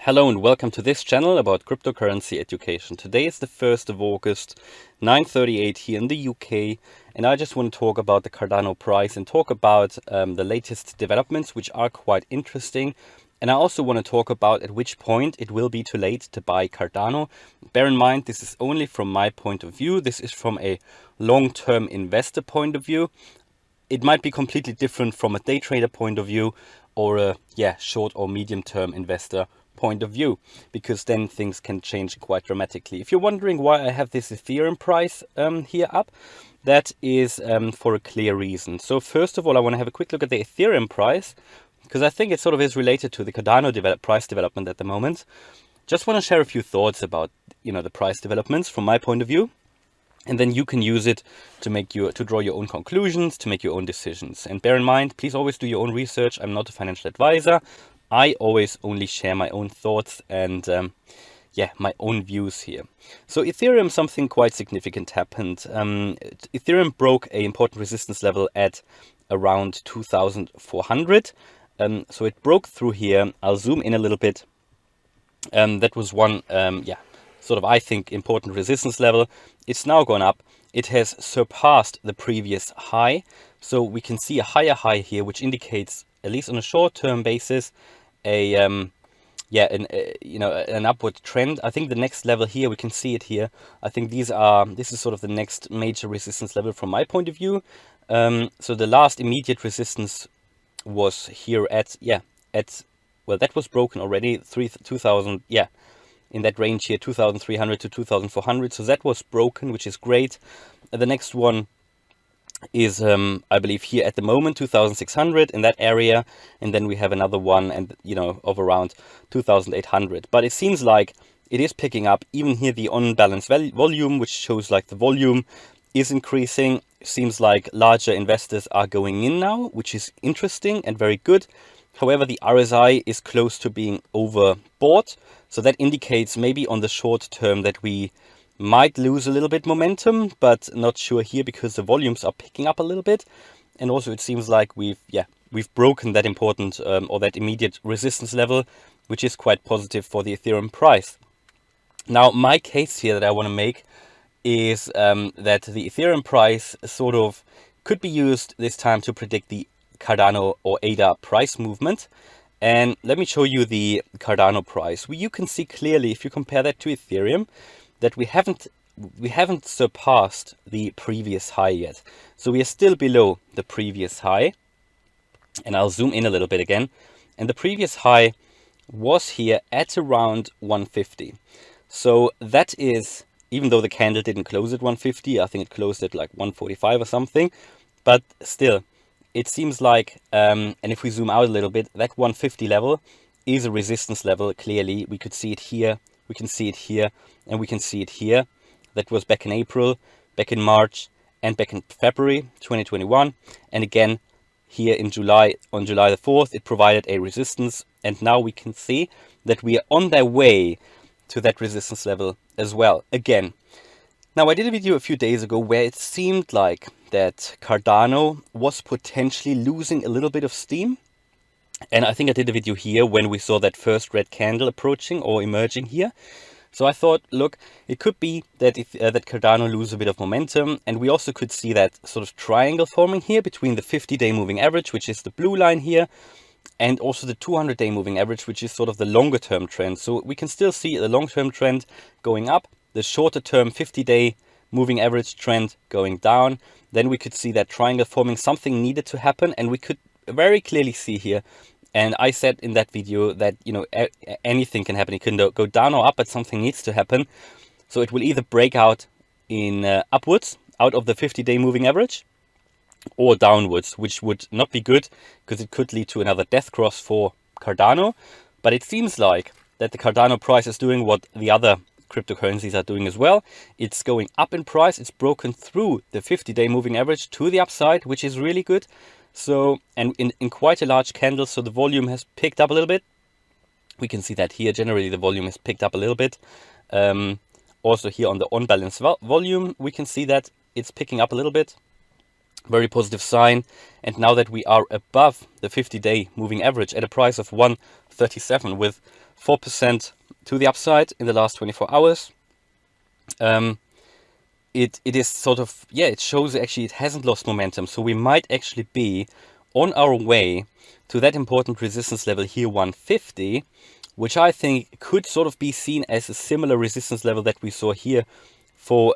Hello and welcome to this channel about cryptocurrency education. Today is the 1st of August, 9:38 here in the UK, and I just want to talk about the Cardano price and talk about the latest developments, which are quite interesting. And I also want to talk about at which point it will be too late to buy Cardano. Bear in mind, this is only from my point of view. This is from a long-term investor point of view. It might be completely different from a day trader point of view or a short or medium term investor point of view, because then things can change quite dramatically. If you're wondering why I have this Ethereum price here up, that is for a clear reason. So first of all, I want to have a quick look at the Ethereum price, because I think it sort of is related to the Cardano price development at the moment. Just want to share a few thoughts about the price developments from my point of view. And then you can use it to draw your own conclusions, to make your own decisions. And bear in mind, please always do your own research. I'm not a financial advisor. I always only share my own thoughts and my own views here. So Ethereum, something quite significant happened. Ethereum broke an important resistance level at around 2,400. So it broke through here. I'll zoom in a little bit. That was one sort of, I think, important resistance level. It's now gone up. It has surpassed the previous high. So we can see a higher high here, which indicates, at least on a short-term basis, an upward trend. I think the next level here, we can see it here. I think this is sort of the next major resistance level from my point of view. So the last immediate resistance was here that was broken already, 2,000, in that range here, 2,300 to 2,400. So that was broken, which is great. The next one is, I believe here at the moment, 2,600 in that area. And then we have another one of around 2,800. But it seems like it is picking up. Even here, the on-balance volume, which shows like the volume is increasing. Seems like larger investors are going in now, which is interesting and very good. However, the RSI is close to being overbought. So that indicates maybe on the short term that we might lose a little bit momentum, but not sure here because the volumes are picking up a little bit. And also it seems like we've broken that important or that immediate resistance level, which is quite positive for the Ethereum price. Now, my case here that I want to make is that the Ethereum price sort of could be used this time to predict the Cardano or ADA price movement. And let me show you the Cardano price. You can see clearly, if you compare that to Ethereum, that we haven't surpassed the previous high yet. So we are still below the previous high. And I'll zoom in a little bit again. And the previous high was here at around 150. So that is, even though the candle didn't close at 150, I think it closed at like 145 or something. But still, it seems like, and if we zoom out a little bit, that 150 level is a resistance level. Clearly, we could see it here, we can see it here, and we can see it here. That was back in April, back in March, and back in February 2021. And again, here in July, on July the 4th, it provided a resistance. And now we can see that we are on their way to that resistance level as well, again. Now, I did a video a few days ago where it seemed like that Cardano was potentially losing a little bit of steam. And I think I did a video here when we saw that first red candle approaching or emerging here. So I thought, look, it could be that that Cardano loses a bit of momentum. And we also could see that sort of triangle forming here between the 50-day moving average, which is the blue line here, and also the 200-day moving average, which is sort of the longer term trend. So we can still see the long-term trend going up, the shorter term 50-day moving average trend going down. Then we could see that triangle forming. Something needed to happen, and we could very clearly see here. And I said in that video that anything can happen. It can go down or up, but something needs to happen. So it will either break out in upwards out of the 50-day moving average, or downwards, which would not be good because it could lead to another death cross for Cardano. But it seems like that the Cardano price is doing what the other cryptocurrencies are doing as well. It's going up in price. It's broken through the 50-day moving average to the upside, which is really good. So, and in quite a large candle, so the volume has picked up a little bit. We can see that here. Generally, the volume has picked up a little bit. Also here on the on-balance volume, we can see that it's picking up a little bit. Very positive sign. And now that we are above the 50-day moving average at a price of 137 with 4% to the upside in the last 24 hours. It is sort of, yeah, it shows actually it hasn't lost momentum. So we might actually be on our way to that important resistance level here, 150, which I think could sort of be seen as a similar resistance level that we saw here for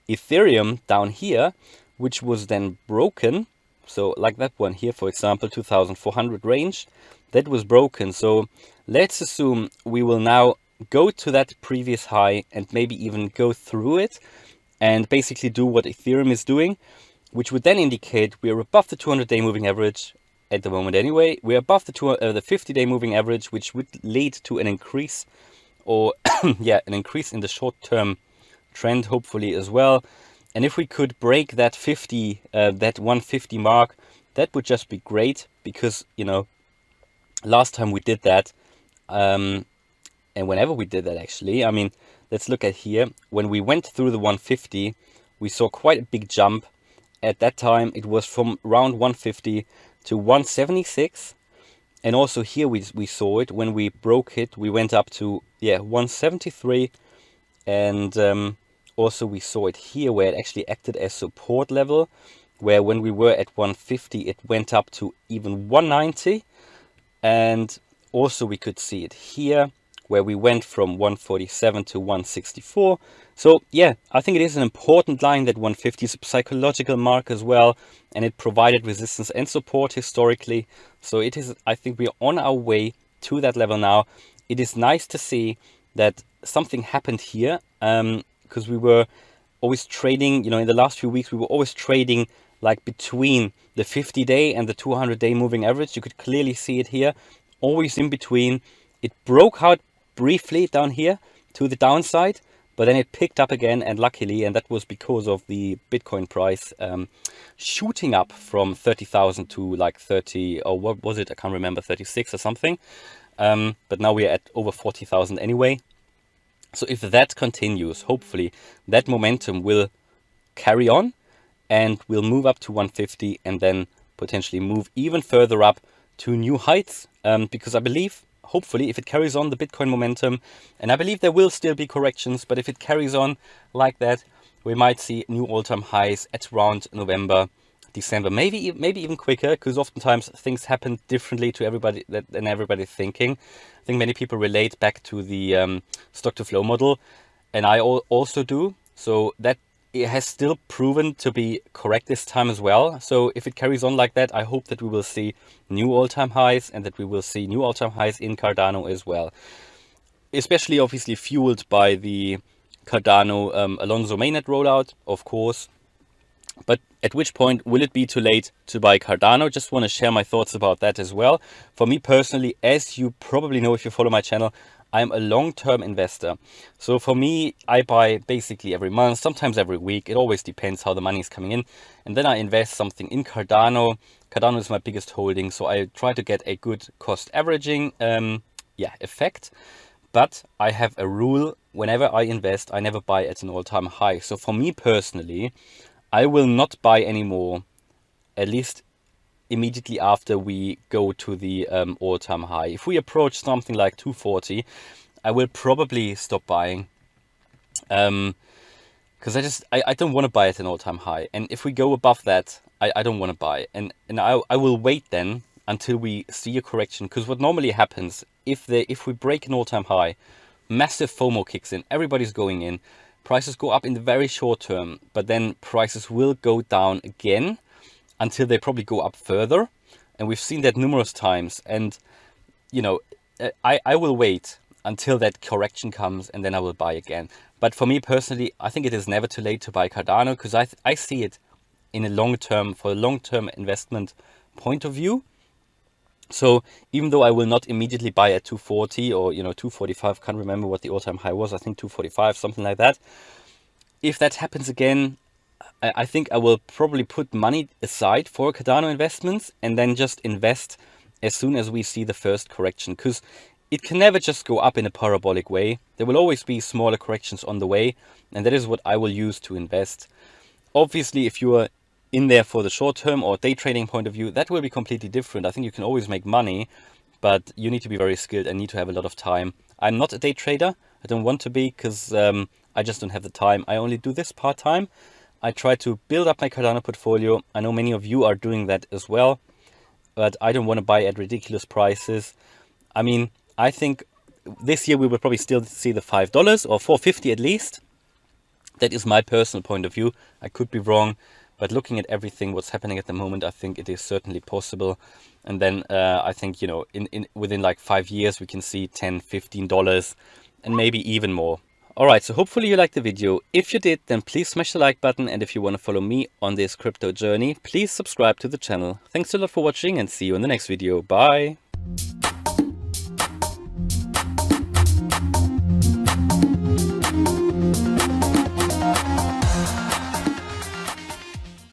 Ethereum down here, which was then broken. So like that one here, for example, 2400 range, that was broken. So let's assume we will now go to that previous high and maybe even go through it and basically do what Ethereum is doing, which would then indicate we are above the 200-day moving average at the moment anyway. We're above the 50-day moving average, which would lead to an increase, or yeah, an increase in the short-term trend, hopefully as well. And if we could break that 150 mark, that would just be great, because, you know, last time we did that, and whenever we did that actually, I mean, let's look at here. When we went through the 150, we saw quite a big jump. At that time, it was from around 150 to 176. And also here we saw it. When we broke it, we went up to, yeah, 173. And also we saw it here where it actually acted as support level, where when we were at 150, it went up to even 190. And also we could see it here, where we went from 147 to 164. So yeah, I think it is an important line, that 150 is a psychological mark as well, and it provided resistance and support historically. So it is, I think we are on our way to that level now. It is nice to see that something happened here, because we were always trading, you know, in the last few weeks, we were always trading like between the 50-day and the 200-day moving average. You could clearly see it here, always in between. It broke out briefly down here to the downside, but then it picked up again, and luckily, and that was because of the Bitcoin price shooting up from 30,000 to like 30, or what was it? I can't remember, 36 or something. But now we're at over 40,000 anyway. So if that continues, hopefully that momentum will carry on and we'll move up to 150 and then potentially move even further up to new heights, because I believe, hopefully, if it carries on the Bitcoin momentum, and I believe there will still be corrections, but if it carries on like that, we might see new all-time highs at around November, December, maybe even quicker, because oftentimes things happen differently to everybody than everybody's thinking. I think many people relate back to the stock to flow model, and I also do. So that it has still proven to be correct this time as well. So if it carries on like that, I hope that we will see new all-time highs, and that we will see new all-time highs in Cardano as well. Especially obviously fueled by the Cardano Alonzo mainnet rollout, of course. But at which point will it be too late to buy Cardano? Just want to share my thoughts about that as well. For me personally, as you probably know if you follow my channel, I'm a long-term investor. So for me, I buy basically every month, sometimes every week. It always depends how the money is coming in. And then I invest something in Cardano. Cardano is my biggest holding, so I try to get a good cost averaging effect. But I have a rule: whenever I invest, I never buy at an all-time high. So for me personally, I will not buy anymore, at least immediately after we go to the all-time high. If we approach something like 240, I will probably stop buying, because I don't want to buy at an all-time high. And if we go above that, I don't want to buy, and I will wait then until we see a correction. Because what normally happens, if we break an all-time high, massive FOMO kicks in, everybody's going in, prices go up in the very short term, but then prices will go down again until they probably go up further. And we've seen that numerous times. And, you know, I will wait until that correction comes, and then I will buy again. But for me personally, I think it is never too late to buy Cardano, because I see it in a long-term, for a long-term investment point of view. So even though I will not immediately buy at 240 or, 245, can't remember what the all-time high was, I think 245, something like that. If that happens again, I think I will probably put money aside for Cardano investments and then just invest as soon as we see the first correction, because it can never just go up in a parabolic way. There will always be smaller corrections on the way, and that is what I will use to invest. Obviously, if you are in there for the short term or day trading point of view, that will be completely different. I think you can always make money, but you need to be very skilled and need to have a lot of time. I'm not a day trader. I don't want to be, because I just don't have the time. I only do this part-time. I try to build up my Cardano portfolio. I know many of you are doing that as well, but I don't want to buy at ridiculous prices. I mean, I think this year we will probably still see the $5 or $4.50 at least. That is my personal point of view. I could be wrong, but looking at everything what's happening at the moment, I think it is certainly possible. And then I think, you know, within like 5 years we can see $10, $15 and maybe even more. Alright, so hopefully you liked the video. If you did, then please smash the like button, and if you want to follow me on this crypto journey, please subscribe to the channel. Thanks a lot for watching, and see you in the next video. Bye!